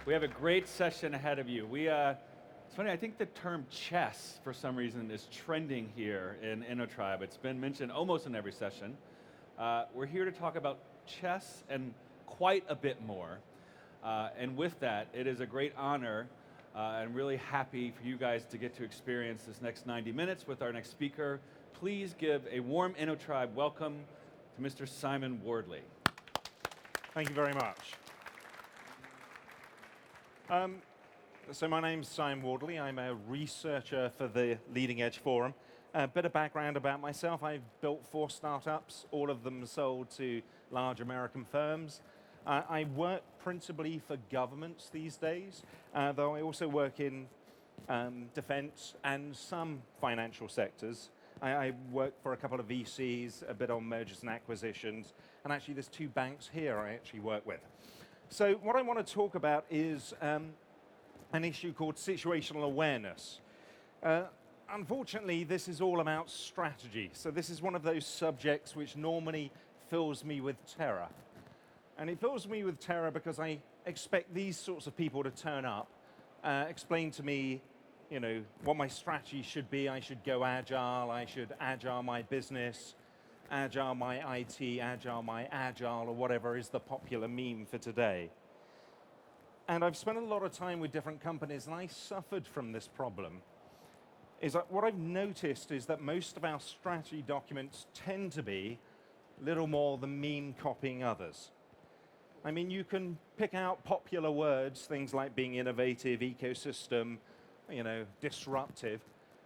We have a great session ahead of you. It's funny, I think the term chess, for some reason, is trending here in Innotribe. It's been mentioned almost in every session. We're here to talk about chess and quite a bit more. And with that, it is a great honor and really happy for you guys to get to experience this next 90 minutes with our next speaker. Please give a warm Innotribe welcome to Mr. Simon Wardley. Thank you very much. So my name's Simon Wardley. I'm a researcher for the Leading Edge Forum. A bit of background about myself. I've built 4 startups, all of them sold to large American firms. I work principally for governments these days, though I also work in defense and some financial sectors. I work for a couple of VCs, a bit on mergers and acquisitions, and actually there's 2 banks here I actually work with. So what I want to talk about is an issue called situational awareness. Unfortunately, this is all about strategy. So this is one of those subjects which normally fills me with terror. And it fills me with terror because I expect these sorts of people to turn up, explain to me, you know, what my strategy should be. I should go agile, I should agile my business, agile my IT, agile my agile, or whatever is the popular meme for today. And I've spent a lot of time with different companies, and I suffered from this problem. Is that what I've noticed is that most of our strategy documents tend to be little more than meme copying others. I mean, you can pick out popular words, things like being innovative, ecosystem, you know, disruptive.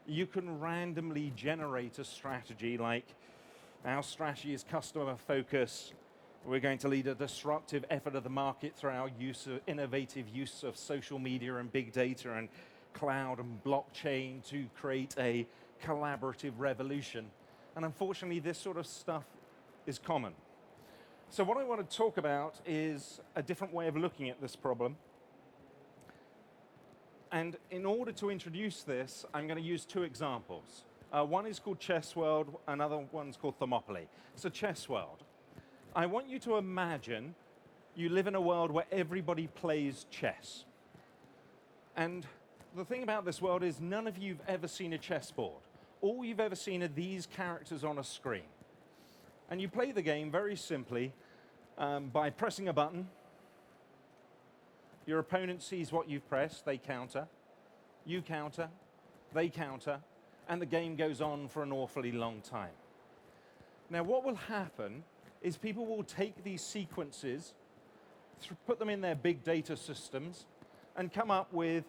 You can randomly generate a strategy like, our strategy is customer focus. We're going to lead a disruptive effort of the market through our innovative use of social media and big data and cloud and blockchain to create a collaborative revolution. And unfortunately, this sort of stuff is common. So what I want to talk about is a different way of looking at this problem. And in order to introduce this, I'm going to use 2 examples. One is called Chess World, another one's called Thermopylae. So Chess World. I want you to imagine you live in a world where everybody plays chess. And the thing about this world is none of you have ever seen a chessboard. All you've ever seen are these characters on a screen. And you play the game very simply by pressing a button. Your opponent sees what you've pressed, they counter. You counter, they counter, and the game goes on for an awfully long time. Now what will happen is people will take these sequences, put them in their big data systems, and come up with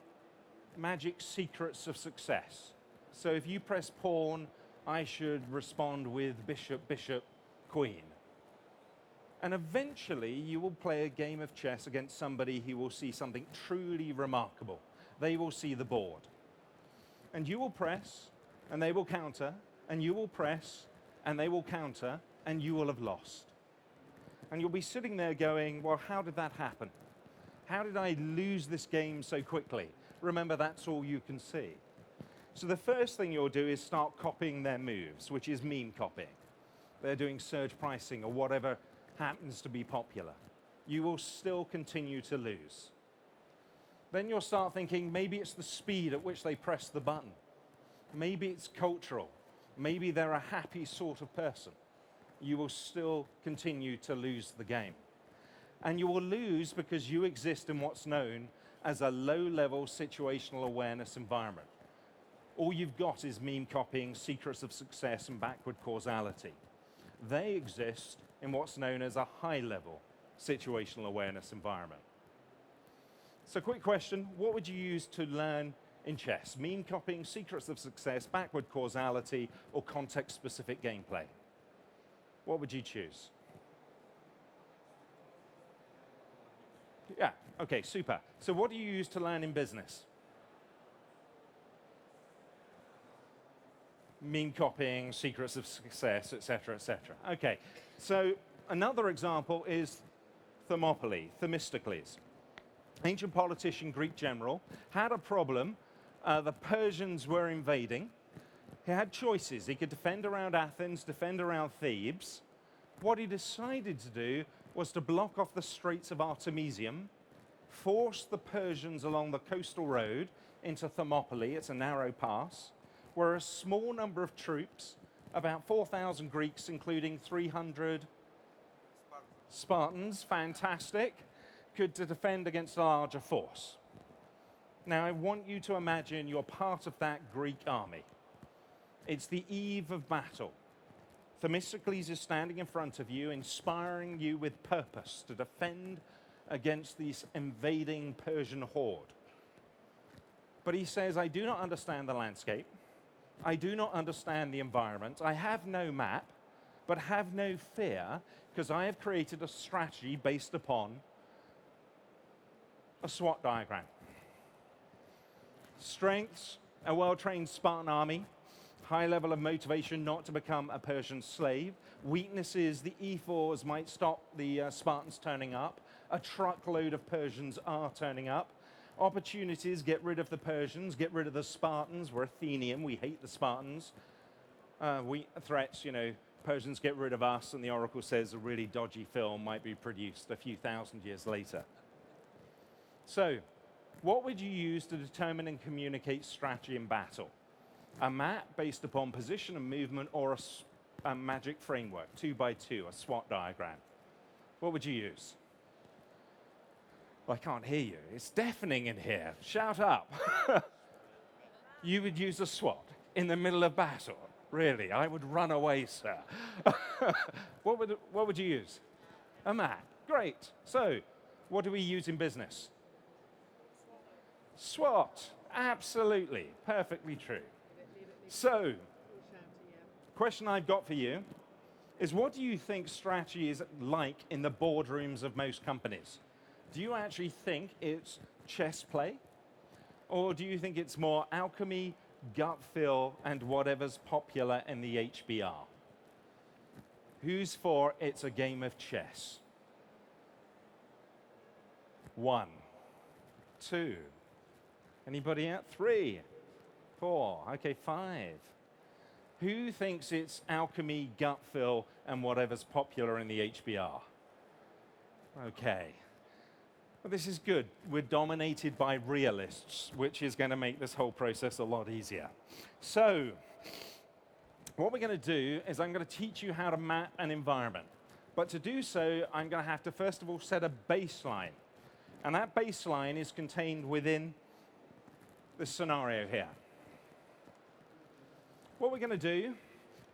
magic secrets of success. So if you press pawn, I should respond with bishop, bishop, queen. And eventually you will play a game of chess against somebody who will see something truly remarkable. They will see the board. And you will press, and they will counter, and you will press, and they will counter, and you will have lost. And you'll be sitting there going, well, how did that happen? How did I lose this game so quickly? Remember, that's all you can see. So the first thing you'll do is start copying their moves, which is meme copying. They're doing surge pricing or whatever happens to be popular. You will still continue to lose. Then you'll start thinking, maybe it's the speed at which they press the button. Maybe it's cultural. Maybe they're a happy sort of person. You will still continue to lose the game. And you will lose because you exist in what's known as a low-level situational awareness environment. All you've got is meme copying, secrets of success, and backward causality. They exist in what's known as a high-level situational awareness environment. So quick question, what would you use to learn in chess? Meme copying, secrets of success, backward causality, or context-specific gameplay? What would you choose? Yeah, okay, super. So what do you use to learn in business? Meme copying, secrets of success, et cetera, et cetera. Okay, so another example is Thermopylae, Themistocles. Ancient politician, Greek general, had a problem. The Persians were invading. He had choices. He could defend around Athens, defend around Thebes. What he decided to do was to block off the Straits of Artemisium force the Persians along the coastal road into Thermopylae. It's a narrow pass, where a small number of troops, about 4,000 Greeks, including 300 Spartans, fantastic, could defend against a larger force. Now, I want you to imagine you're part of that Greek army. It's the eve of battle. Themistocles is standing in front of you, inspiring you with purpose to defend against this invading Persian horde. But he says, I do not understand the landscape. I do not understand the environment. I have no map, but have no fear, because I have created a strategy based upon a SWOT diagram. Strengths, a well-trained Spartan army, high level of motivation not to become a Persian slave. Weaknesses, the E4s might stop the Spartans turning up. A truckload of Persians are turning up. Opportunities, get rid of the Persians, get rid of the Spartans. We're Athenian, we hate the Spartans. Threats, Persians get rid of us, and the Oracle says a really dodgy film might be produced a few thousand years later. So, what would you use to determine and communicate strategy in battle? A map based upon position and movement, or a magic framework, 2 by 2, a SWOT diagram? What would you use? Well, I can't hear you. It's deafening in here. Shout up. You would use a SWOT in the middle of battle. Really, I would run away, sir. What would you use? A map. Great. So, what do we use in business? SWOT. Absolutely. Perfectly true. So, question I've got for you is, what do you think strategy is like in the boardrooms of most companies? Do you actually think it's chess play? Or do you think it's more alchemy, gut feel, and whatever's popular in the HBR? Who's for it's a game of chess? 1, 2. Anybody out? 3, 4. Okay, 5. Who thinks it's alchemy, gut feel, and whatever's popular in the HBR? Okay. Well, this is good. We're dominated by realists, which is going to make this whole process a lot easier. So, what we're going to do is I'm going to teach you how to map an environment. But to do so, I'm going to have to first of all set a baseline. And that baseline is contained within this scenario here. What we're going to do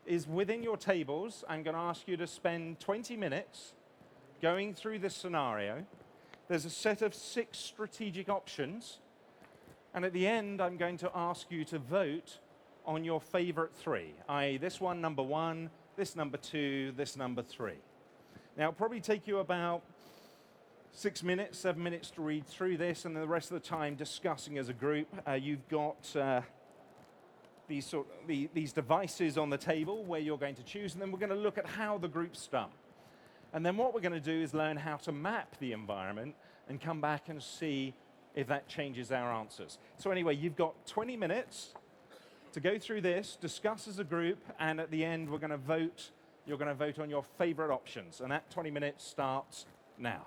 is, within your tables, I'm going to ask you to spend 20 minutes going through this scenario. There's a set of 6 strategic options, and at the end, I'm going to ask you to vote on your favorite 3, i.e. this one, number 1, this number 2, this number 3. Now, it'll probably take you about 6 minutes, 7 minutes to read through this, and then the rest of the time discussing as a group. You've got these devices on the table where you're going to choose, and then we're going to look at how the group's done. And then what we're going to do is learn how to map the environment and come back and see if that changes our answers. So anyway, you've got 20 minutes to go through this, discuss as a group, and at the end we're going to vote. You're going to vote on your favorite options, and that 20 minutes starts now.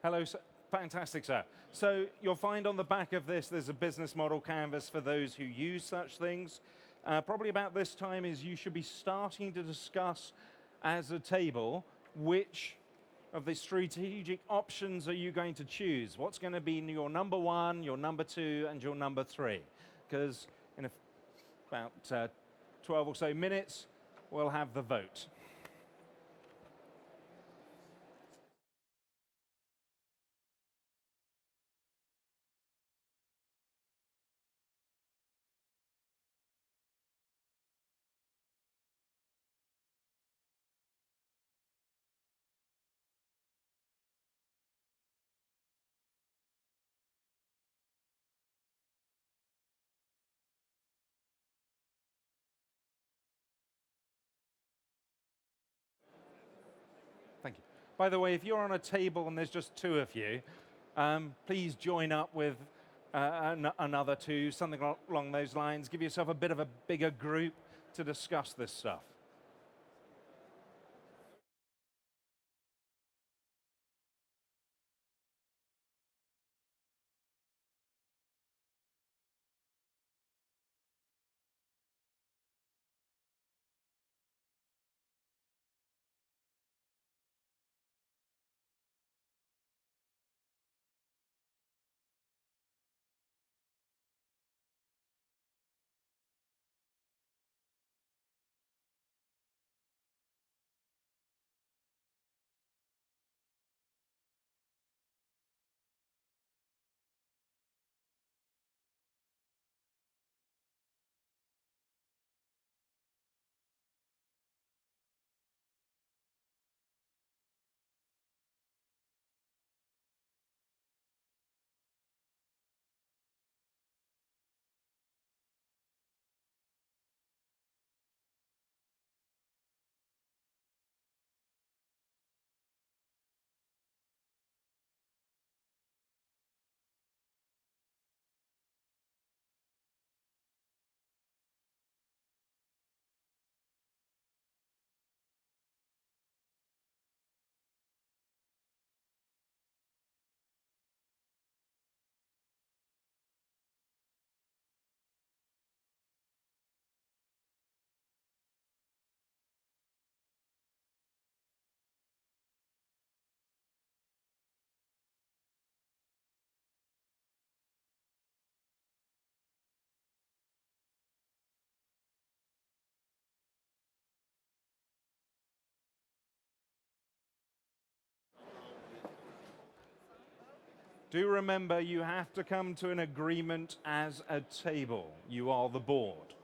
Hello, sir. Fantastic, sir. So you'll find on the back of this, there's a business model canvas for those who use such things. Probably about this time is you should be starting to discuss as a table which of the strategic options are you going to choose? What's going to be your number one, your number two, and your number three? Because in about 12 or so minutes, we'll have the vote. Thank you. By the way, if you're on a table and there's just two of you, please join up with another two, something along those lines. Give yourself a bit of a bigger group to discuss this stuff. Do remember, you have to come to an agreement as a table. You are the board.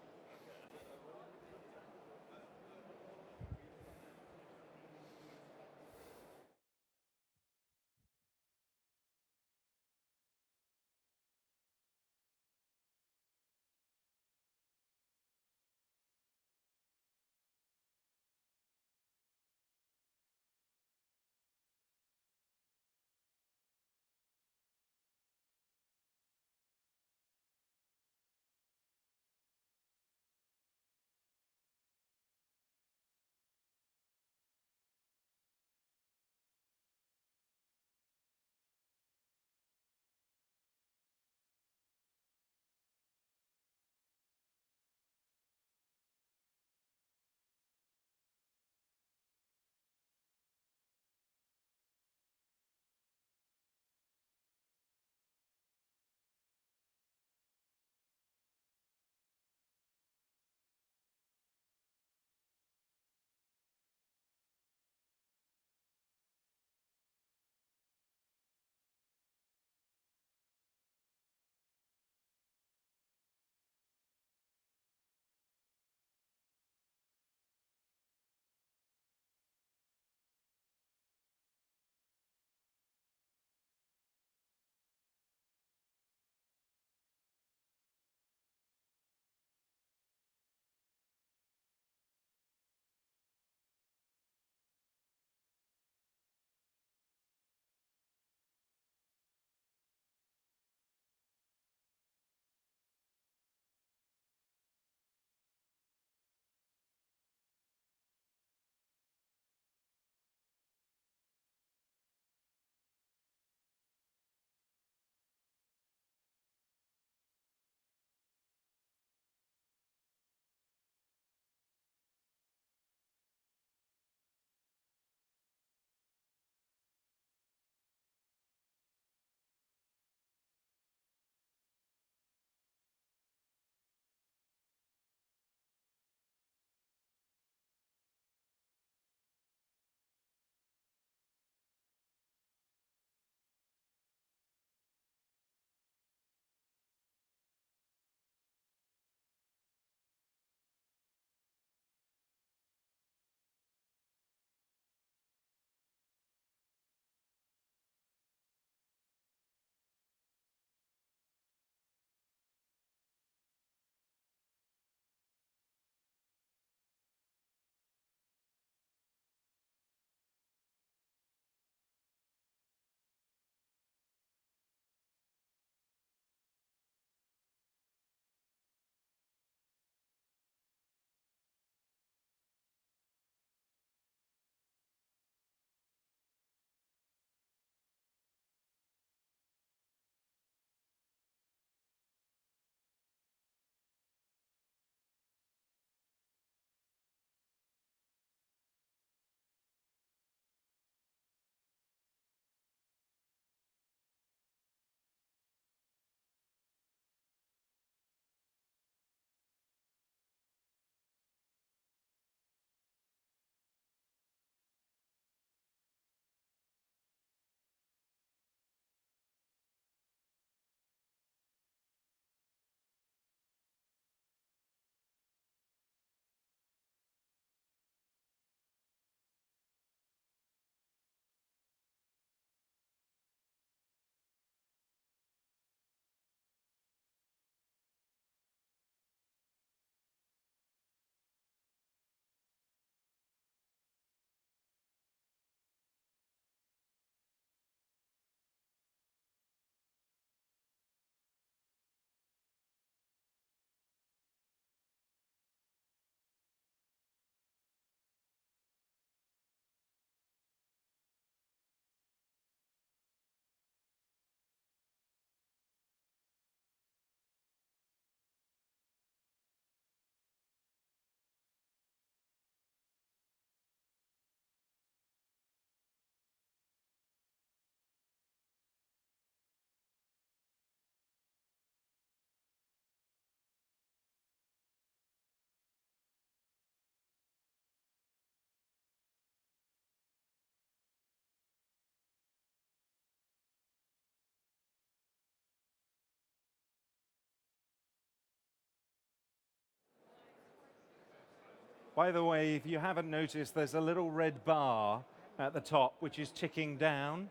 By the way, if you haven't noticed, there's a little red bar at the top which is ticking down.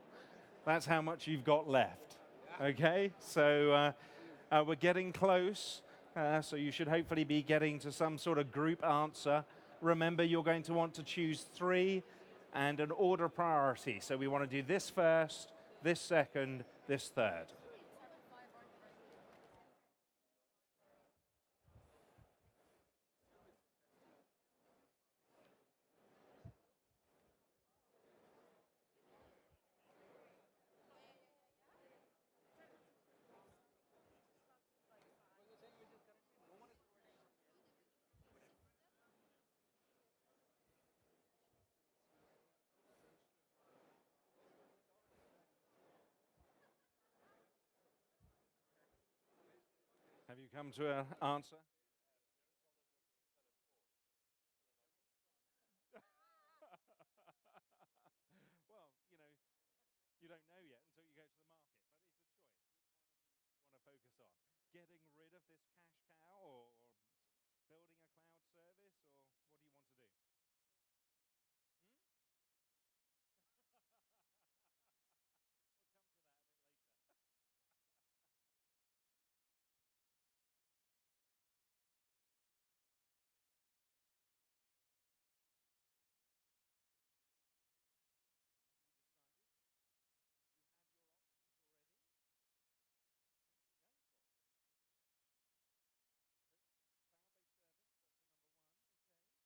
That's how much you've got left. Okay, so we're getting close. So you should hopefully be getting to some sort of group answer. Remember, you're going to want to choose 3 and an order priority. So we want to do this first, this second, this third. Have you come to an answer? Well, you don't know yet until you go to the market, but it's a choice. Which one of these do you want to focus on? Getting rid of this cash cow or building a cloud service, or what do you want to do? Hmm? We'll come to that a bit later. Have you decided? You have your options already? What are you going for? Cloud-based service, that's your number 1, okay.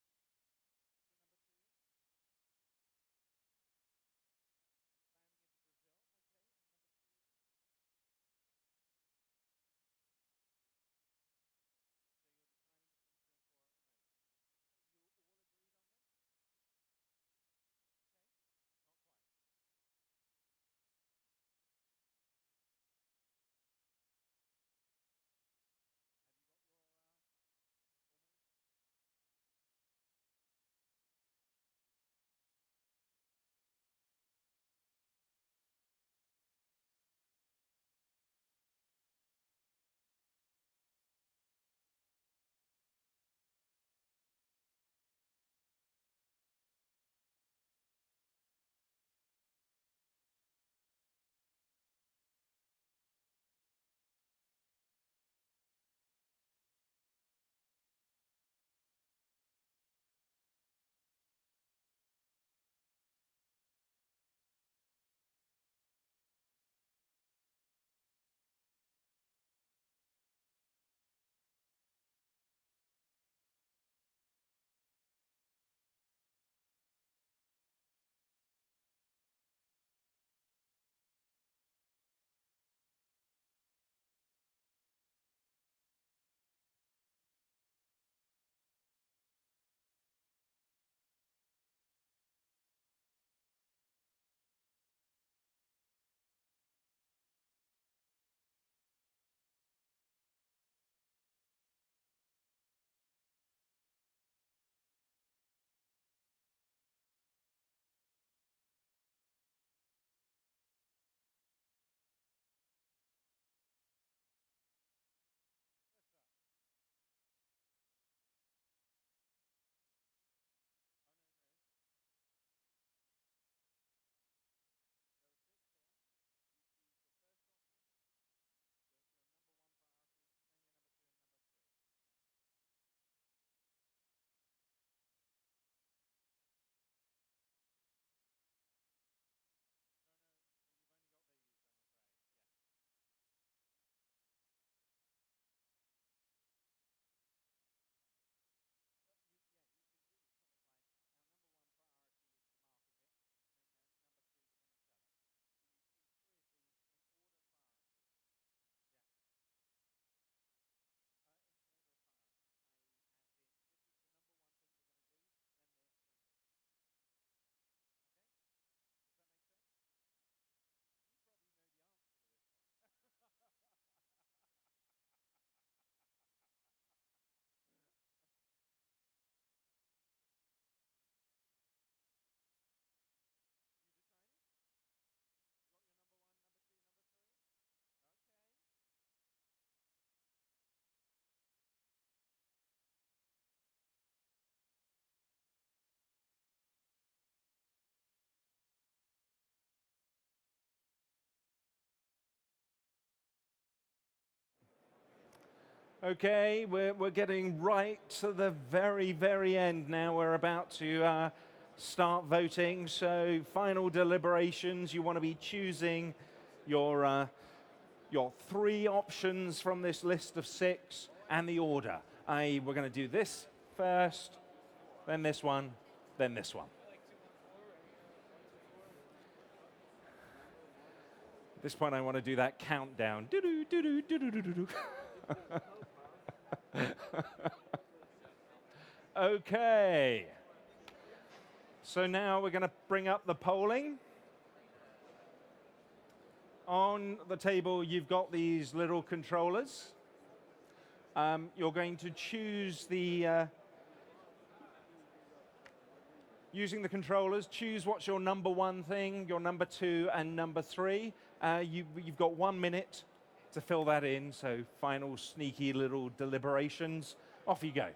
Okay, we're getting right to the very, very end now. We're about to start voting. So final deliberations, you want to be choosing your 3 options from this list of 6 and the order. We're going to do this first, then this one, then this one. At this point, I want to do that countdown. Do-do, do-do, do-do, do-do. Okay. So now we're going to bring up the polling. On the table, you've got these little controllers. You're going to choose using the controllers, choose what's your number 1 thing, your number 2, and number 3. You've got 1 minute to fill that in, so final sneaky little deliberations. Off you go.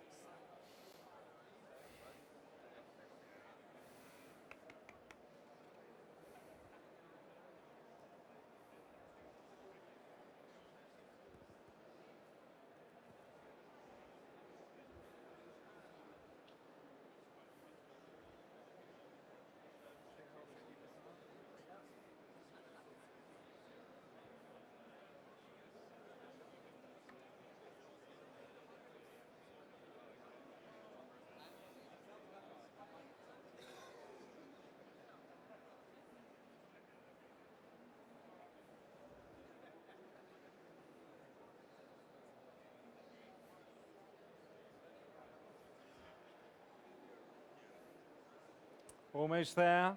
Almost there.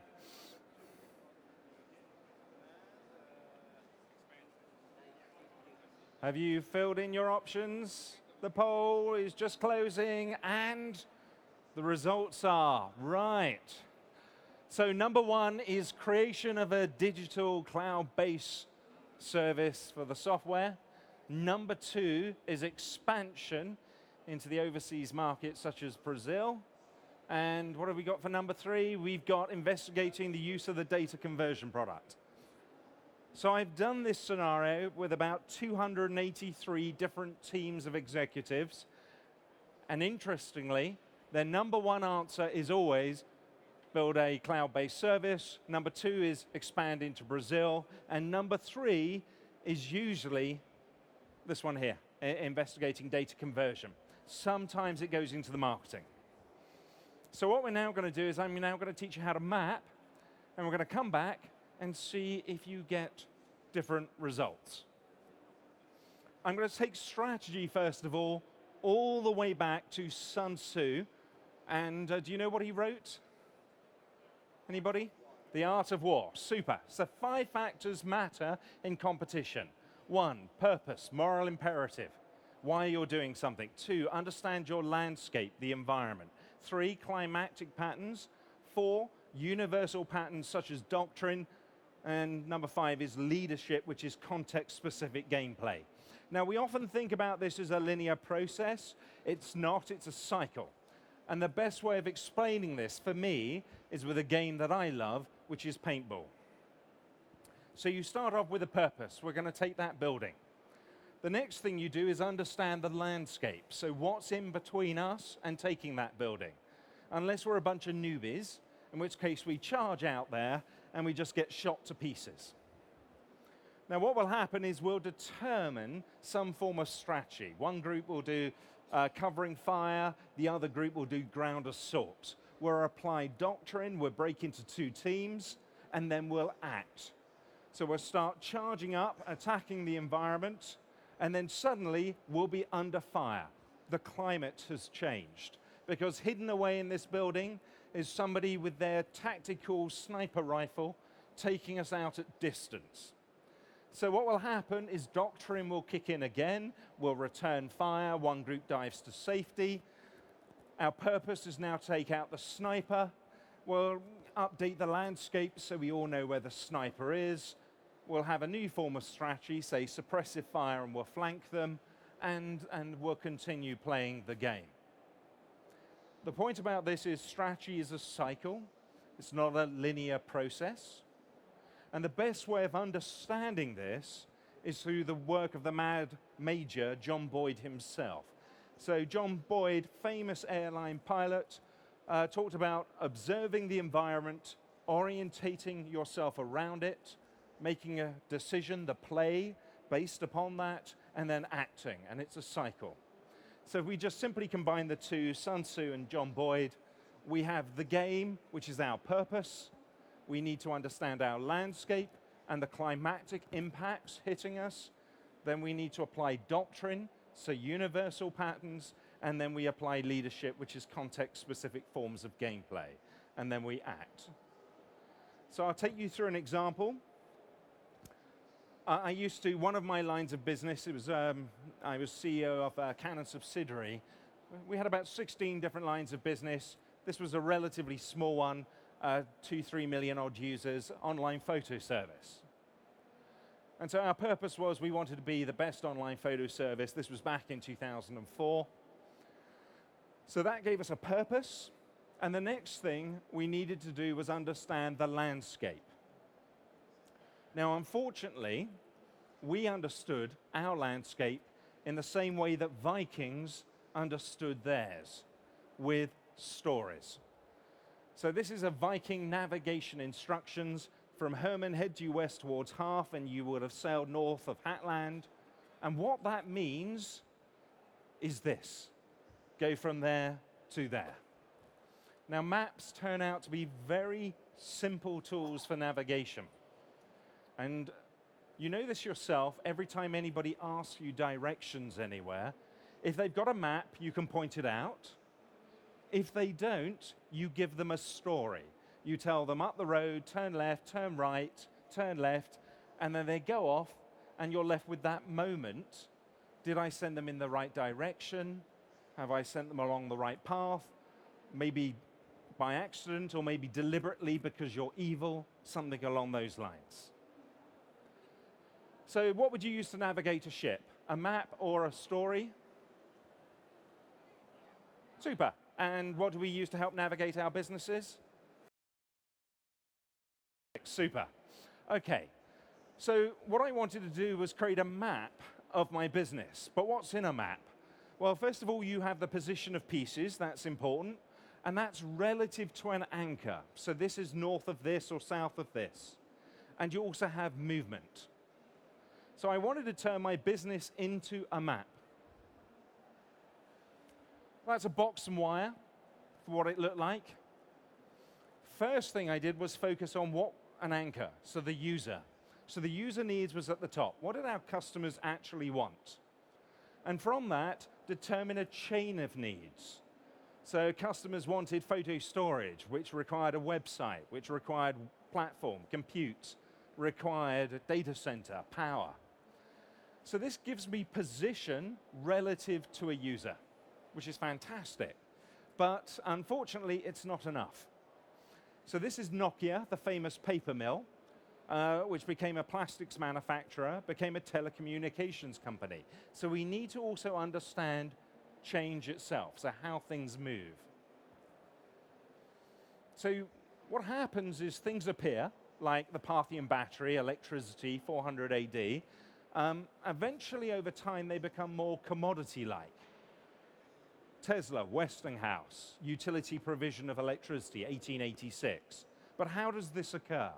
Have you filled in your options? The poll is just closing, and the results are right. So number 1 is creation of a digital cloud-based service for the software. Number 2 is expansion into the overseas markets such as Brazil. And what have we got for number 3? We've got investigating the use of the data conversion product. So I've done this scenario with about 283 different teams of executives. And interestingly, their number 1 answer is always build a cloud-based service. Number 2 is expand into Brazil. And number 3 is usually this one here, investigating data conversion. Sometimes it goes into the marketing. So what we're now going to do is I'm now going to teach you how to map, and we're going to come back and see if you get different results. I'm going to take strategy, first of all the way back to Sun Tzu. And do you know what he wrote? Anybody? The Art of War. Super. So 5 factors matter in competition. 1, purpose, moral imperative, why you're doing something. 2, understand your landscape, the environment. 3, climactic patterns. 4, universal patterns such as doctrine. And number 5 is leadership, which is context-specific gameplay. Now, we often think about this as a linear process. It's not, it's a cycle. And the best way of explaining this, for me, is with a game that I love, which is paintball. So you start off with a purpose. We're going to take that building. The next thing you do is understand the landscape. So what's in between us and taking that building? Unless we're a bunch of newbies, in which case we charge out there and we just get shot to pieces. Now what will happen is we'll determine some form of strategy. One group will do covering fire, the other group will do ground assault. We'll apply doctrine, we'll break into 2 teams, and then we'll act. So we'll start charging up, attacking the environment, and then suddenly we'll be under fire. The climate has changed, because hidden away in this building is somebody with their tactical sniper rifle taking us out at distance. So what will happen is doctrine will kick in again, we'll return fire, one group dives to safety. Our purpose is now take out the sniper. We'll update the landscape so we all know where the sniper is. We'll have a new form of strategy, say suppressive fire, and we'll flank them, and we'll continue playing the game. The point about this is strategy is a cycle. It's not a linear process. And the best way of understanding this is through the work of the mad major, John Boyd himself. So John Boyd, famous airline pilot, talked about observing the environment, orientating yourself around it, making a decision, the play, based upon that, and then acting, and it's a cycle. So if we just simply combine the two, Sun Tzu and John Boyd, we have the game, which is our purpose. We need to understand our landscape and the climatic impacts hitting us. Then we need to apply doctrine, so universal patterns, and then we apply leadership, which is context-specific forms of gameplay, and then we act. So I'll take you through an example. I used to, one of my lines of business, I was CEO of a Canon subsidiary. We had about 16 different lines of business. This was a relatively small one, 2-3 million odd users, online photo service. And so our purpose was we wanted to be the best online photo service. This was back in 2004. So that gave us a purpose. And the next thing we needed to do was understand the landscape. Now, unfortunately, we understood our landscape in the same way that Vikings understood theirs, with stories. So this is a Viking navigation instructions. From Herman, head due west towards Half, and you would have sailed north of Hatland. And what that means is this. Go from there to there. Now, maps turn out to be very simple tools for navigation. And you know this yourself, every time anybody asks you directions anywhere, if they've got a map, you can point it out. If they don't, you give them a story. You tell them up the road, turn left, turn right, turn left, and then they go off, and you're left with that moment. Did I send them in the right direction? Have I sent them along the right path? Maybe by accident, or maybe deliberately because you're evil, something along those lines. So what would you use to navigate a ship? A map or a story? Super. And what do we use to help navigate our businesses? Super. Okay. So what I wanted to do was create a map of my business. But what's in a map? Well, first of all, you have the position of pieces. That's important. And that's relative to an anchor. So this is north of this or south of this. And you also have movement. So I wanted to turn my business into a map. That's a box and wire for what it looked like. First thing I did was focus on what an anchor, so the user. So the user needs was at the top. What did our customers actually want? And from that, determine a chain of needs. So customers wanted photo storage, which required a website, which required platform, compute, required a data center, power. So this gives me position relative to a user, which is fantastic. But unfortunately, it's not enough. So this is Nokia, the famous paper mill, which became a plastics manufacturer, became a telecommunications company. So we need to also understand change itself, so how things move. So what happens is things appear, like the Parthian battery, electricity, 400 AD. Eventually, over time, they become more commodity-like. Tesla, Westinghouse, utility provision of electricity, 1886. But how does this occur?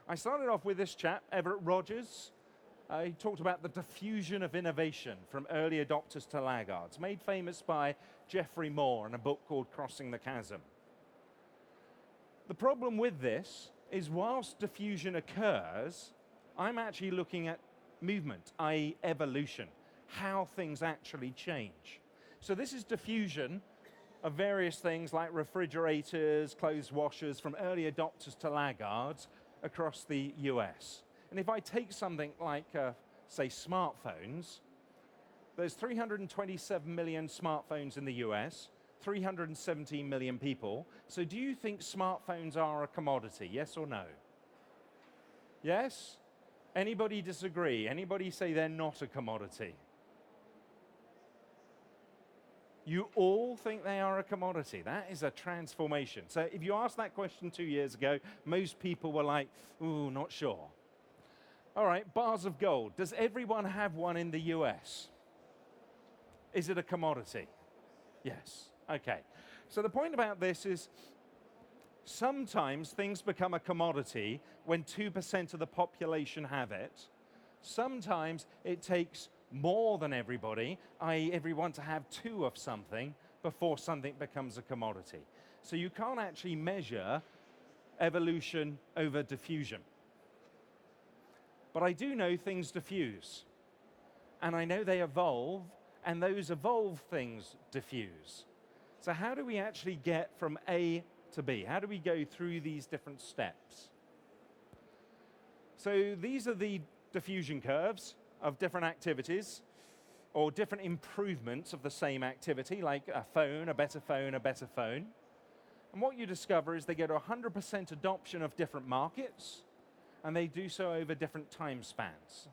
I started off with this chap, Everett Rogers. He talked about the diffusion of innovation from early adopters to laggards, made famous by Geoffrey Moore in a book called Crossing the Chasm. The problem with this is whilst diffusion occurs, I'm actually looking at movement, i.e. evolution, how things actually change. So this is diffusion of various things like refrigerators, clothes washers, from early adopters to laggards across the US. And if I take something like, say, smartphones, there's 327 million smartphones in the US, 317 million people. So do you think smartphones are a commodity, yes or no? Yes? Anybody disagree? Anybody say they're not a commodity? You all think they are a commodity. That is a transformation. So if you asked that question 2 years ago, most people were like, ooh, not sure. All right, bars of gold. Does everyone have one in the US? Is it a commodity? Yes. Okay. So the point about this is sometimes things become a commodity when 2% of the population have it. Sometimes it takes more than everybody, i.e. everyone to have 2 of something before something becomes a commodity. So you can't actually measure evolution over diffusion. But I do know things diffuse. And I know they evolve, and those evolved things diffuse. So how do we actually get from A to B? How do we go through these different steps? So these are the diffusion curves of different activities, or different improvements of the same activity, like a phone, a better phone, a better phone. And what you discover is they go to 100% adoption of different markets, and they do so over different time spans.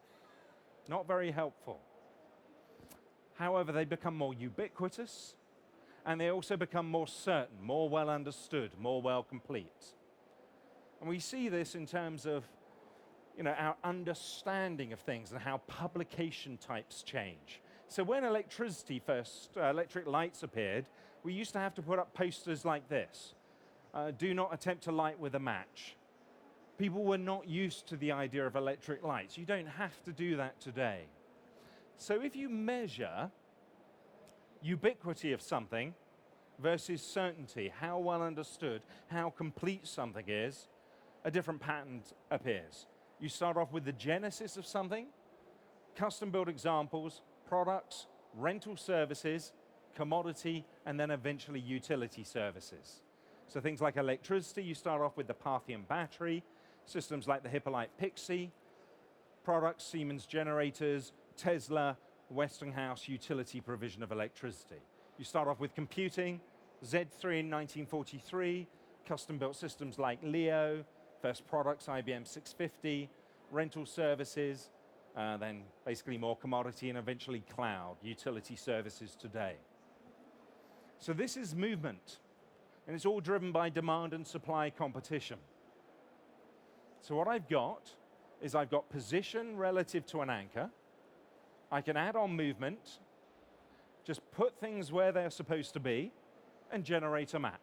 Not very helpful. However, they become more ubiquitous, and they also become more certain, more well understood, more well complete. And we see this in terms of our understanding of things and how publication types change. So when electric lights appeared, we used to have to put up posters like this. Do not attempt to light with a match. People were not used to the idea of electric lights. You don't have to do that today. So if you measure ubiquity of something versus certainty, how well understood, how complete something is, a different pattern appears. You start off with the genesis of something, custom-built examples, products, rental services, commodity, and then eventually utility services. So things like electricity, you start off with the Parthian battery, systems like the Hippolyte Pixie, products, Siemens generators, Tesla, Westinghouse utility provision of electricity. You start off with computing, Z3 in 1943, custom-built systems like Leo, first products, IBM 650, rental services, then basically more commodity, and eventually cloud, utility services today. So this is movement, and it's all driven by demand and supply competition. So what I've got is I've got position relative to an anchor. I can add on movement, just put things where they're supposed to be, and generate a map.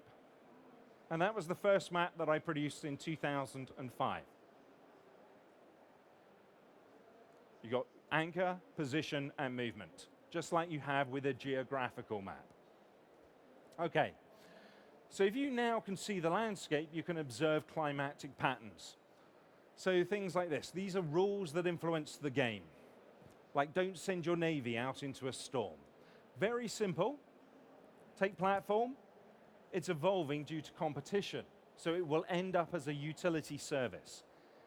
And that was the first map that I produced in 2005. You got anchor, position, and movement, just like you have with a geographical map. Okay, so if you now can see the landscape, you can observe climatic patterns. So things like this. These are rules that influence the game. Like don't send your navy out into a storm. Very simple. Take platform. It's evolving due to competition. So it will end up as a utility service.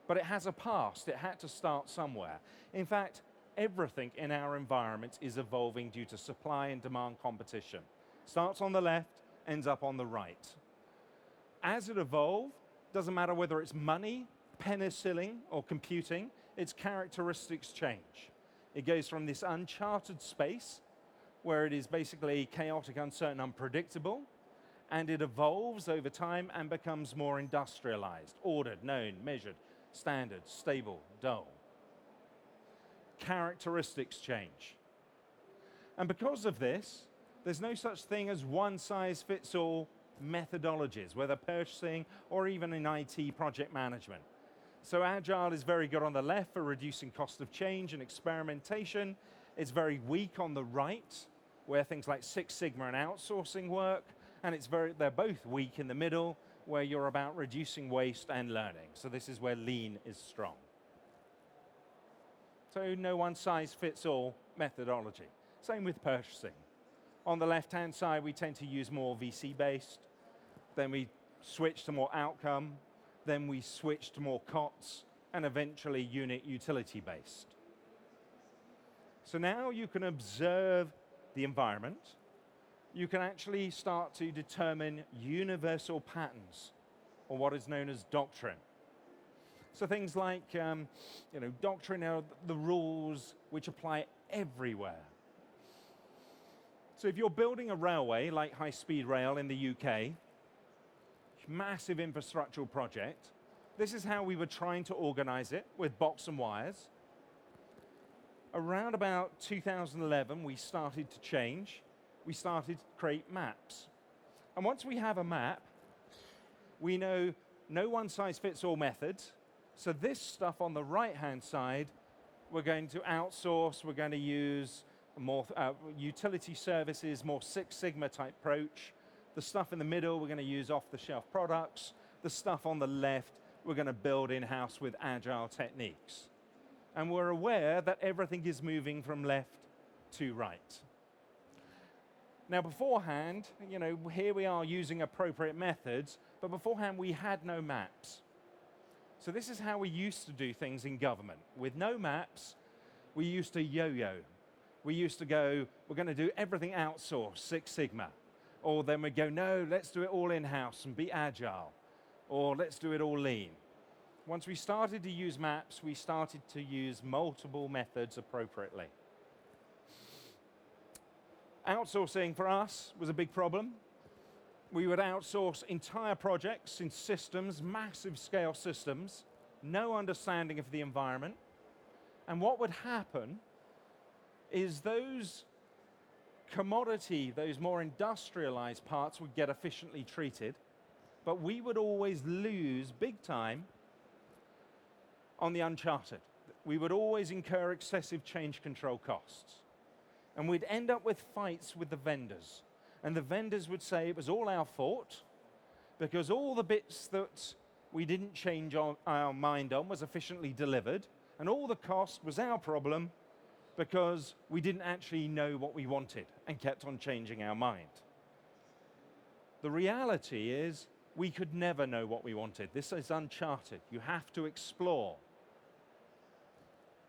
But it has a past. It had to start somewhere. In fact, everything in our environment is evolving due to supply and demand competition. Starts on the left, ends up on the right. As it evolved, doesn't matter whether it's money, penicillin, or computing, its characteristics change. It goes from this uncharted space, where it is basically chaotic, uncertain, unpredictable, and it evolves over time and becomes more industrialized, ordered, known, measured, standard, stable, dull. Characteristics change. And because of this, there's no such thing as one-size-fits-all methodologies, whether purchasing or even in IT project management. So Agile is very good on the left for reducing cost of change and experimentation. It's very weak on the right, where things like SixSigma and outsourcing work, and they're both weak in the middle, where you're about reducing waste and learning. So this is where lean is strong. So no one-size-fits-all methodology. Same with purchasing. On the left-hand side, we tend to use more VC-based. Then we switch to more outcome. Then we switch to more COTS, and eventually unit utility-based. So now you can observe the environment. You can actually start to determine universal patterns, or what is known as doctrine. So things like, doctrine are the rules which apply everywhere. So if you're building a railway, like high-speed rail in the UK, massive infrastructural project, This is how we were trying to organize it with box and wires. Around about 2011, we started to change. We started to create maps. And once we have a map, we know no one-size-fits-all methods. So this stuff on the right-hand side, we're going to outsource. We're going to use more utility services, more Six Sigma type approach. The stuff in the middle, we're going to use off-the-shelf products. The stuff on the left, we're going to build in-house with Agile techniques. And we're aware that everything is moving from left to right. Now beforehand, here we are using appropriate methods, but beforehand we had no maps. So this is how we used to do things in government. With no maps, we used to yo-yo. We used to go, we're going to do everything outsourced, Six Sigma. Or then we'd go, no, let's do it all in-house and be agile. Or let's do it all lean. Once we started to use maps, we started to use multiple methods appropriately. Outsourcing for us was a big problem. We would outsource entire projects in systems, massive scale systems, no understanding of the environment. And what would happen is those commodity, those more industrialized parts would get efficiently treated, but we would always lose big time on the uncharted. We would always incur excessive change control costs. And we'd end up with fights with the vendors. And the vendors would say it was all our fault because all the bits that we didn't change our mind on was efficiently delivered, and all the cost was our problem because we didn't actually know what we wanted and kept on changing our mind. The reality is we could never know what we wanted. This is uncharted. You have to explore.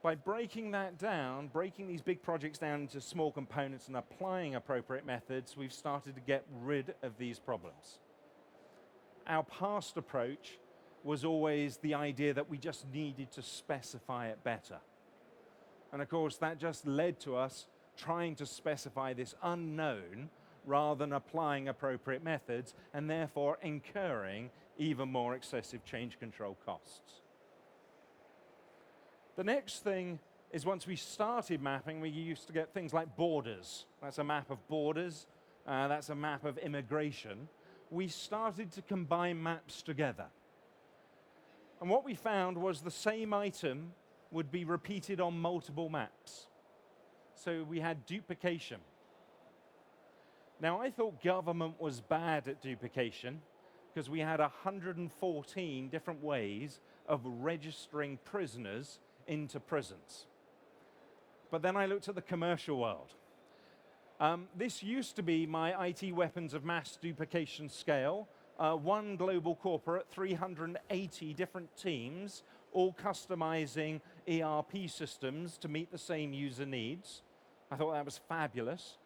By breaking that down, breaking these big projects down into small components and applying appropriate methods, we've started to get rid of these problems. Our past approach was always the idea that we just needed to specify it better. And of course, that just led to us trying to specify this unknown rather than applying appropriate methods and therefore incurring even more excessive change control costs. The next thing is once we started mapping, we used to get things like borders. That's a map of borders. That's a map of immigration. We started to combine maps together. And what we found was the same item would be repeated on multiple maps. So we had duplication. Now, I thought government was bad at duplication because we had 114 different ways of registering prisoners into prisons. But then I looked at the commercial world. This used to be my IT weapons of mass duplication scale. One global corporate, 380 different teams, all customizing ERP systems to meet the same user needs. I thought that was fabulous.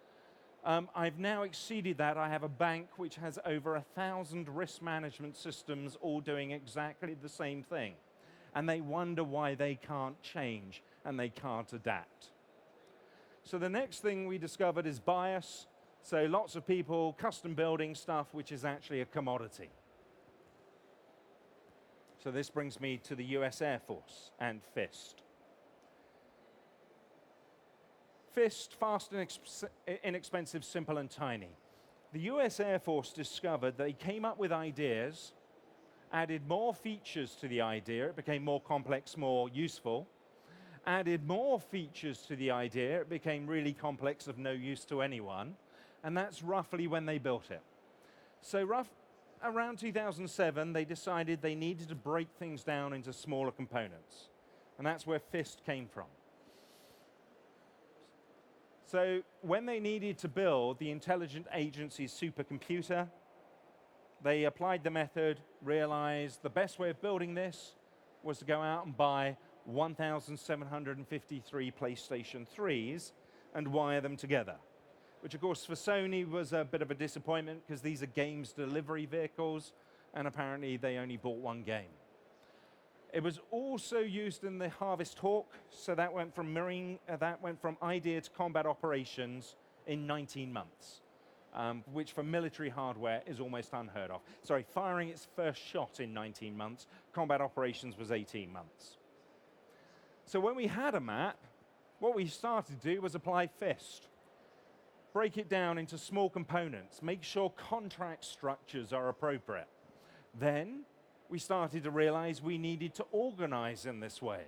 I've now exceeded that. I have a bank which has over 1,000 risk management systems all doing exactly the same thing. And they wonder why they can't change and they can't adapt. So the next thing we discovered is bias. So lots of people custom building stuff which is actually a commodity. So this brings me to the US Air Force and FIST. FIST, fast and inexpensive, simple and tiny. The US Air Force discovered they came up with ideas, added more features to the idea, it became more complex, more useful, added more features to the idea, it became really complex, of no use to anyone, and that's roughly when they built it. So around 2007, they decided they needed to break things down into smaller components, and that's where FIST came from. So when they needed to build the intelligent agency's supercomputer, they applied the method, realized the best way of building this was to go out and buy 1,753 PlayStation 3s and wire them together, which of course for Sony was a bit of a disappointment because these are games delivery vehicles and apparently they only bought one game. It was also used in the Harvest Hawk, so that went from idea to combat operations in 19 months. which for military hardware is almost unheard of. Sorry, firing its first shot in 19 months, combat operations was 18 months. So when we had a map, what we started to do was apply FIST. Break it down into small components, make sure contract structures are appropriate. Then we started to realize we needed to organize in this way.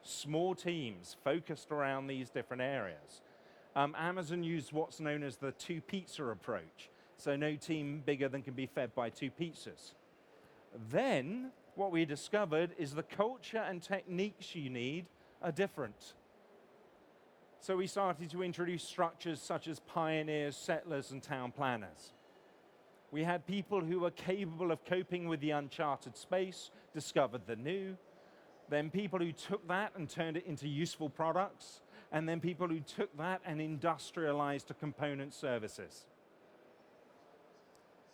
Small teams focused around these different areas. Amazon used what's known as the two pizza approach. So no team bigger than can be fed by two pizzas. Then what we discovered is the culture and techniques you need are different. So we started to introduce structures such as pioneers, settlers, and town planners. We had people who were capable of coping with the uncharted space, discovered the new, then people who took that and turned it into useful products, and then people who took that and industrialized to component services.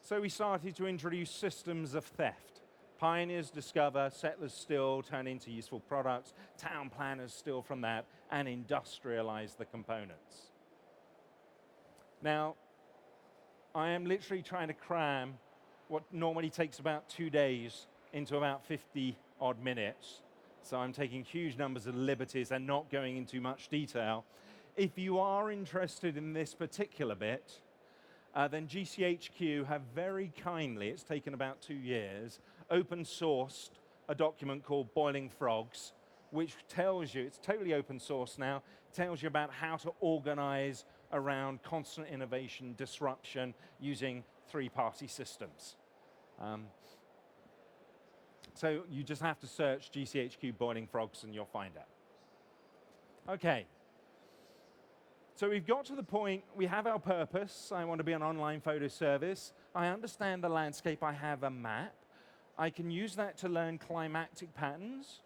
So we started to introduce systems of theft. Pioneers discover, settlers steal, turn into useful products, town planners steal from that, and industrialize the components. Now, I am literally trying to cram what normally takes about 2 days into about 50 odd minutes. So I'm taking huge numbers of liberties and not going into much detail. If you are interested in this particular bit, then GCHQ have very kindly, it's taken about 2 years, open sourced a document called Boiling Frogs, which tells you, it's totally open source now, tells you about how to organize around constant innovation, disruption, using three-party systems. So you just have to search GCHQ Boiling Frogs and you'll find out. Okay. So we've got to the point, we have our purpose. I want to be an online photo service. I understand the landscape. I have a map. I can use that to learn climactic patterns.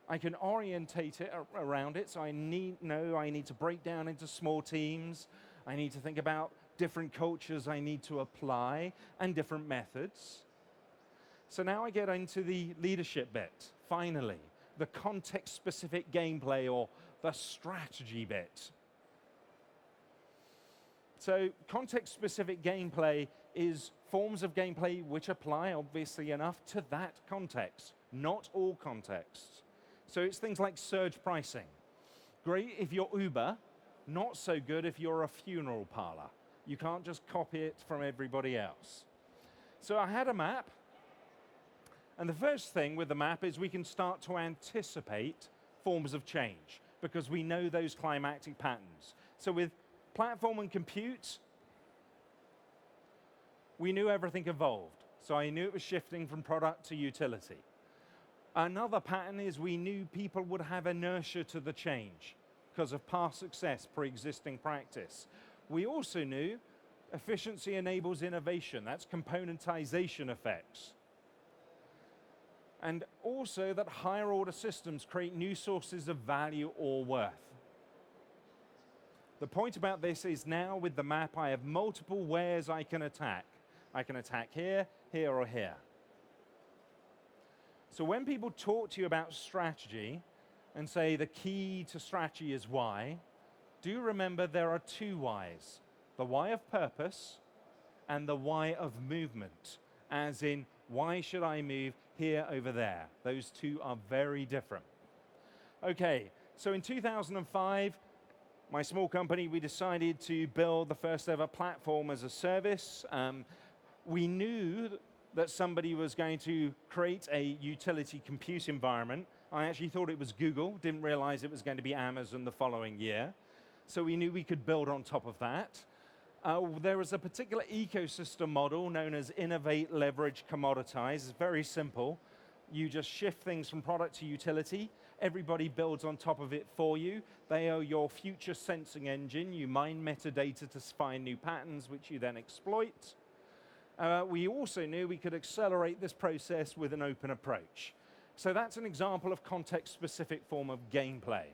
I can orientate it around it. So I need to break down into small teams. I need to think about different cultures I need to apply and different methods. So now I get into the leadership bit, finally, the context-specific gameplay or the strategy bit. So context-specific gameplay is forms of gameplay which apply, obviously enough, to that context, not all contexts. So it's things like surge pricing. Great if you're Uber, not so good if you're a funeral parlor. You can't just copy it from everybody else. So I had a map. And the first thing with the map is we can start to anticipate forms of change because we know those climactic patterns. So with platform and compute, we knew everything evolved. So I knew it was shifting from product to utility. Another pattern is we knew people would have inertia to the change because of past success, pre-existing practice. We also knew efficiency enables innovation. That's componentization effects. And also that higher order systems create new sources of value or worth. The point about this is now with the map, I have multiple wheres I can attack. I can attack here, here, or here. So when people talk to you about strategy and say the key to strategy is why, do remember there are two whys. The why of purpose and the why of movement, as in why should I move here over there? Those two are very different. Okay, so in 2005, my small company, we decided to build the first ever platform as a service. We knew that somebody was going to create a utility compute environment. I actually thought it was Google, didn't realize it was going to be Amazon the following year. So we knew we could build on top of that. There was a particular ecosystem model known as innovate, leverage, commoditize. It's very simple. You just shift things from product to utility. Everybody builds on top of it for you. They are your future sensing engine. You mine metadata to find new patterns, which you then exploit. We also knew we could accelerate this process with an open approach. So that's an example of context-specific form of gameplay.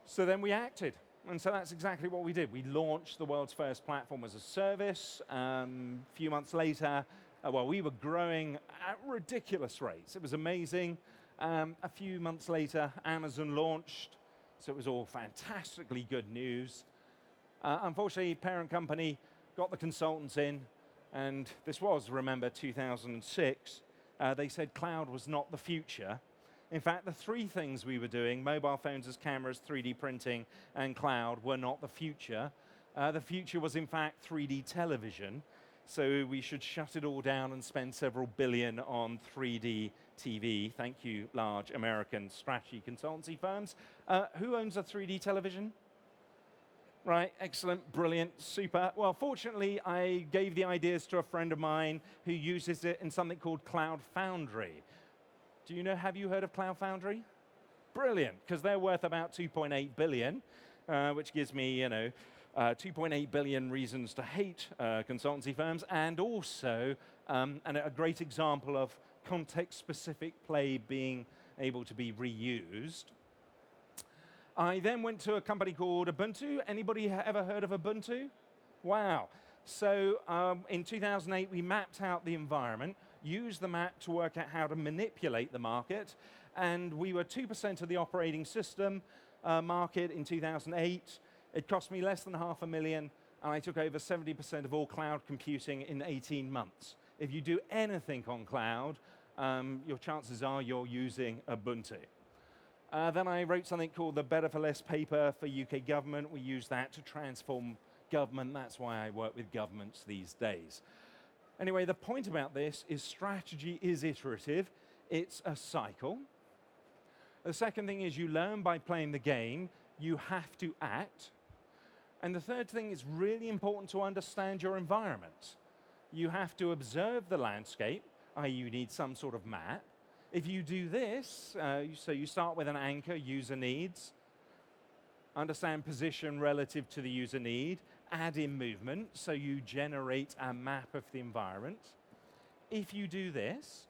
So then we acted. And so that's exactly what we did. We launched the world's first platform as a service. A few months later, we were growing at ridiculous rates. It was amazing. A few months later, Amazon launched. So it was all fantastically good news. Unfortunately, parent company got the consultants in, and this was, remember, 2006. They said cloud was not the future. In fact, the three things we were doing, mobile phones as cameras, 3D printing, and cloud, were not the future. The future was, in fact, 3D television. So we should shut it all down and spend several billion on 3D TV. Thank you, large American strategy consultancy firms. Who owns a 3D television? Right, excellent, brilliant, super. Well, fortunately, I gave the ideas to a friend of mine who uses it in something called Cloud Foundry. Have you heard of Cloud Foundry? Brilliant, because they're worth about 2.8 billion, which gives me, 2.8 billion reasons to hate consultancy firms, and also a great example of context-specific play being able to be reused. I then went to a company called Ubuntu. Anybody ever heard of Ubuntu? Wow. So in 2008, we mapped out the environment, used the map to work out how to manipulate the market, and we were 2% of the operating system market in 2008. It cost me less than $500,000, and I took over 70% of all cloud computing in 18 months. If you do anything on cloud, your chances are you're using Ubuntu. Then I wrote something called the Better for Less paper for UK government. We use that to transform government. That's why I work with governments these days. Anyway, the point about this is strategy is iterative. It's a cycle. The second thing is you learn by playing the game. You have to act. And the third thing is really important to understand your environment. You have to observe the landscape, i.e. you need some sort of map. If you do this, so you start with an anchor, user needs, understand position relative to the user need, add in movement, so you generate a map of the environment. If you do this,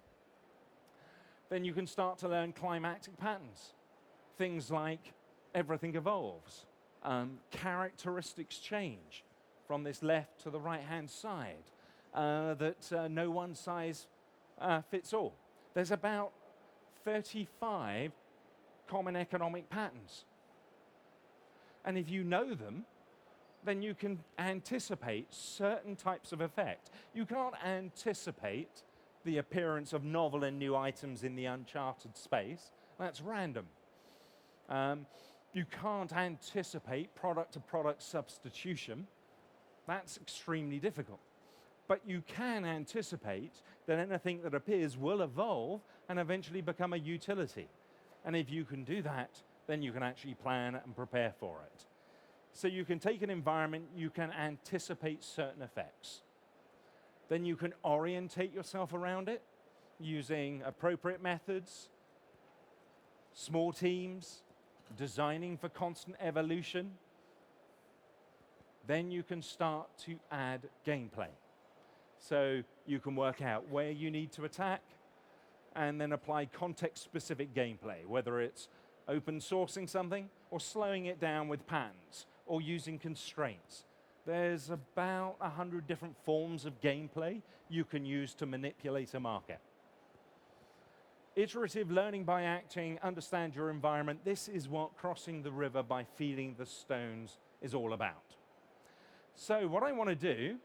then you can start to learn climatic patterns. Things like everything evolves, characteristics change from this left to the right-hand side, that no one size fits all. There's about 35 common economic patterns. And if you know them, then you can anticipate certain types of effect. You can't anticipate the appearance of novel and new items in the uncharted space. That's random. You can't anticipate product-to-product substitution. That's extremely difficult. But you can anticipate that anything that appears will evolve and eventually become a utility. And if you can do that, then you can actually plan and prepare for it. So you can take an environment, you can anticipate certain effects. Then you can orientate yourself around it using appropriate methods, small teams, designing for constant evolution. Then you can start to add gameplay. So you can work out where you need to attack and then apply context-specific gameplay, whether it's open sourcing something or slowing it down with patterns or using constraints. There's about 100 different forms of gameplay you can use to manipulate a market. Iterative learning by acting, understand your environment. This is what crossing the river by feeling the stones is all about. So what I want to do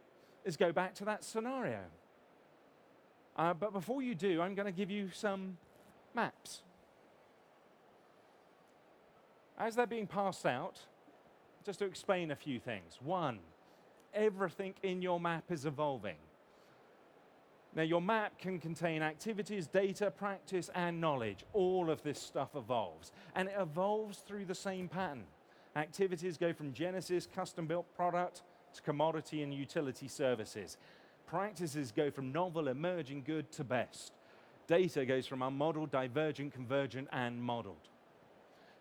is go back to that scenario. But before you do, I'm going to give you some maps. As they're being passed out, just to explain a few things. One, everything in your map is evolving. Now, your map can contain activities, data, practice, and knowledge. All of this stuff evolves. And it evolves through the same pattern. Activities go from Genesis, custom-built product, to commodity and utility services. Practices go from novel, emerging, good to best. Data goes from unmodeled, divergent, convergent, and modeled.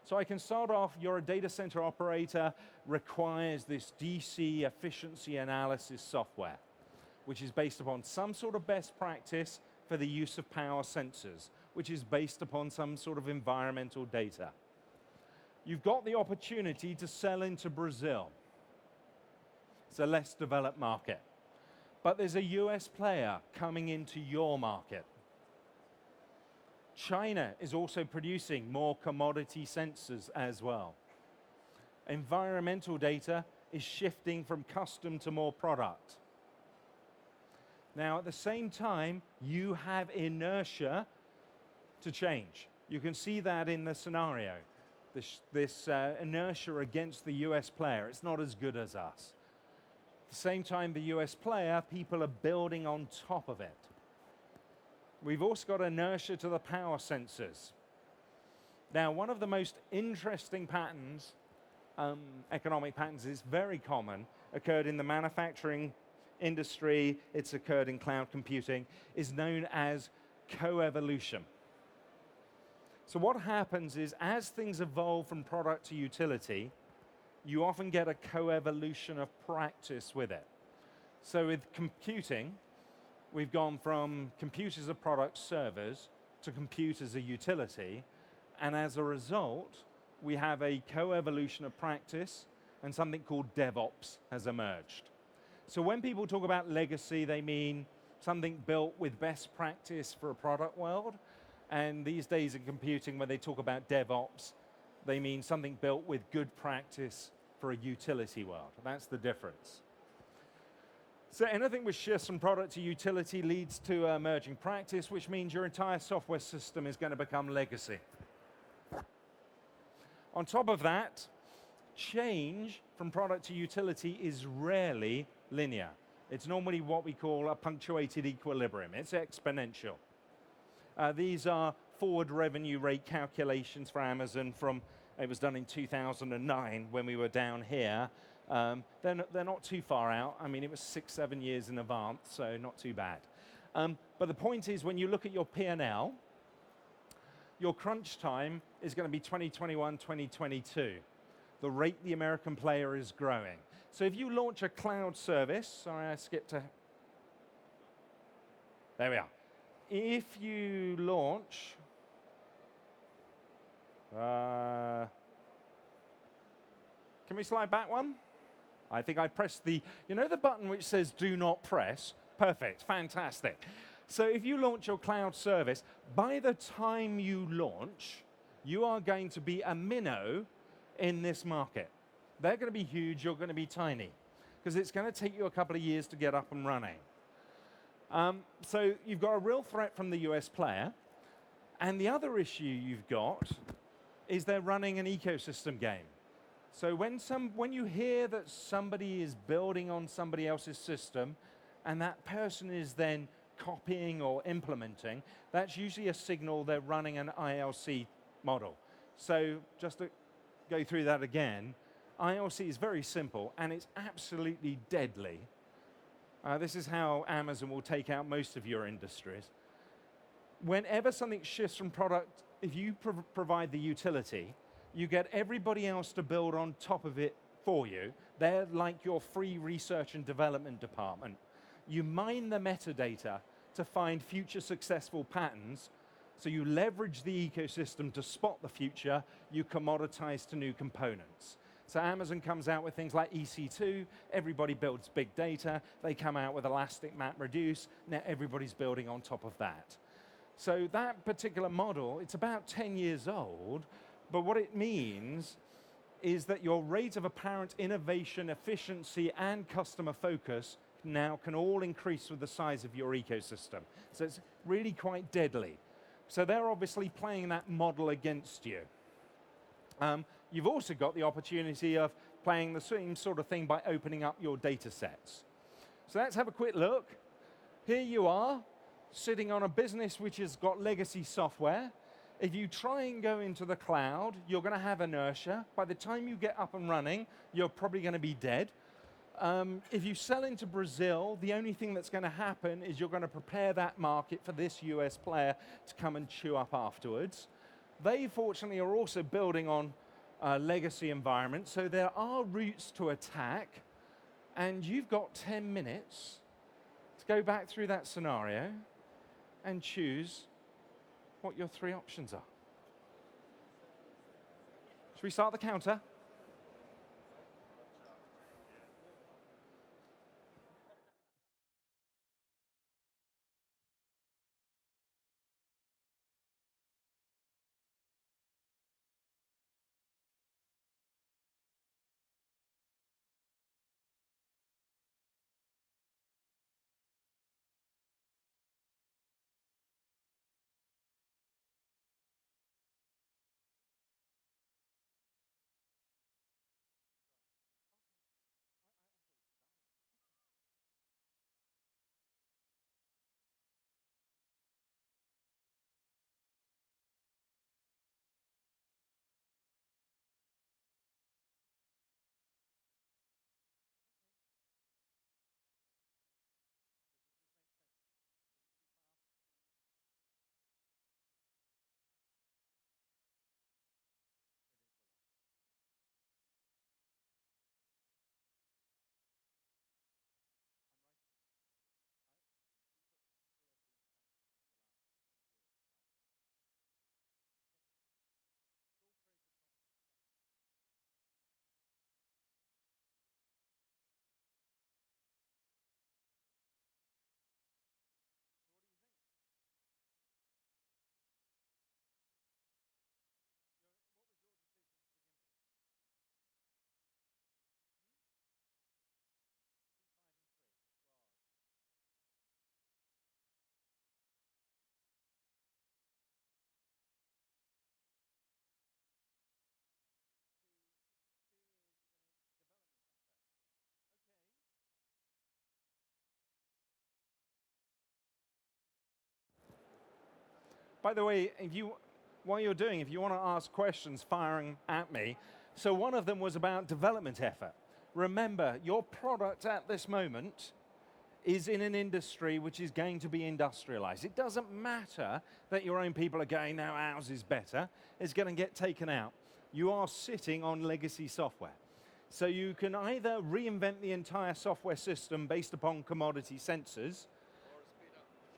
So I can start off, you're a data center operator, requires this DC efficiency analysis software, which is based upon some sort of best practice for the use of power sensors, which is based upon some sort of environmental data. You've got the opportunity to sell into Brazil. It's a less developed market. But there's a US player coming into your market. China is also producing more commodity sensors as well. Environmental data is shifting from custom to more product. Now, at the same time, you have inertia to change. You can see that in the scenario. This inertia against the US player, it's not as good as us. At the same time, the US player, people are building on top of it. We've also got inertia to the power sensors. Now, one of the most interesting patterns, economic patterns, is very common, occurred in the manufacturing industry, it's occurred in cloud computing, is known as coevolution. So what happens is, as things evolve from product to utility, you often get a coevolution of practice with it. So with computing, we've gone from compute as a product servers to compute as a utility, and as a result, we have a coevolution of practice, and something called DevOps has emerged. So when people talk about legacy, they mean something built with best practice for a product world, and these days in computing, when they talk about DevOps, they mean something built with good practice for a utility world. That's the difference. So anything which shifts from product to utility leads to emerging practice, which means your entire software system is going to become legacy. On top of that, change from product to utility is rarely linear. It's normally what we call a punctuated equilibrium. It's exponential. These are forward revenue rate calculations for Amazon from, it was done in 2009 when we were down here. They're not too far out. I mean, it was 6-7 years in advance, so not too bad. But the point is, when you look at your P&L, your crunch time is going to be 2021, 2022. The rate the American player is growing. So if you launch a cloud service, sorry, I skipped a, there we are. If you launch, can we slide back one? I think I pressed the, you know the button which says do not press? Perfect, fantastic. So if you launch your cloud service, by the time you launch, you are going to be a minnow in this market. They're going to be huge, you're going to be tiny, because it's going to take you a couple of years to get up and running. So you've got a real threat from the US player, and the other issue you've got is they're running an ecosystem game. So when you hear that somebody is building on somebody else's system, and that person is then copying or implementing, that's usually a signal they're running an ILC model. So just to go through that again, ILC is very simple, and it's absolutely deadly. This is how Amazon will take out most of your industries. Whenever something shifts from product, if you provide the utility, you get everybody else to build on top of it for you. They're like your free research and development department. You mine the metadata to find future successful patterns, so you leverage the ecosystem to spot the future, you commoditize to new components. So Amazon comes out with things like EC2, everybody builds big data, they come out with Elastic MapReduce, now everybody's building on top of that. So that particular model, it's about 10 years old, but what it means is that your rate of apparent innovation, efficiency, and customer focus now can all increase with the size of your ecosystem. So it's really quite deadly. So they're obviously playing that model against you. You've also got the opportunity of playing the same sort of thing by opening up your data sets. So let's have a quick look. Here you are, sitting on a business which has got legacy software. If you try and go into the cloud, you're going to have inertia. By the time you get up and running, you're probably going to be dead. If you sell into Brazil, the only thing that's going to happen is you're going to prepare that market for this US player to come and chew up afterwards. They, fortunately, are also building on legacy environment, so there are routes to attack, and you've got 10 minutes to go back through that scenario and choose what your 3 options are. Should we start the counter? By the way, while you're doing, if you want to ask questions, firing at me. So one of them was about development effort. Remember, your product at this moment is in an industry which is going to be industrialized. It doesn't matter that your own people are going, now ours is better. It's going to get taken out. You are sitting on legacy software. So you can either reinvent the entire software system based upon commodity sensors,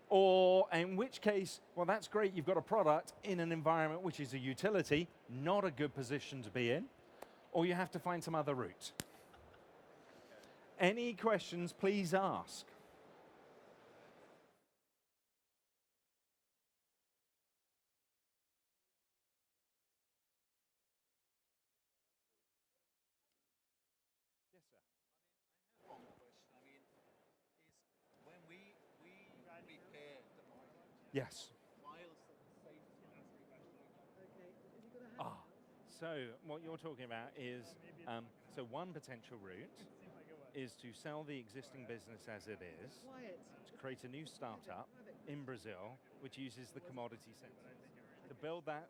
or in which case, well, that's great, you've got a product in an environment which is a utility, not a good position to be in, or you have to find some other route. Any questions, please ask. Yes, sir. One question. I mean, is when we prepare the model, Yes. files that say So what you're talking about is, so one potential route is to sell the existing business as it is, to create a new startup in Brazil, which uses the commodity sensors, to build that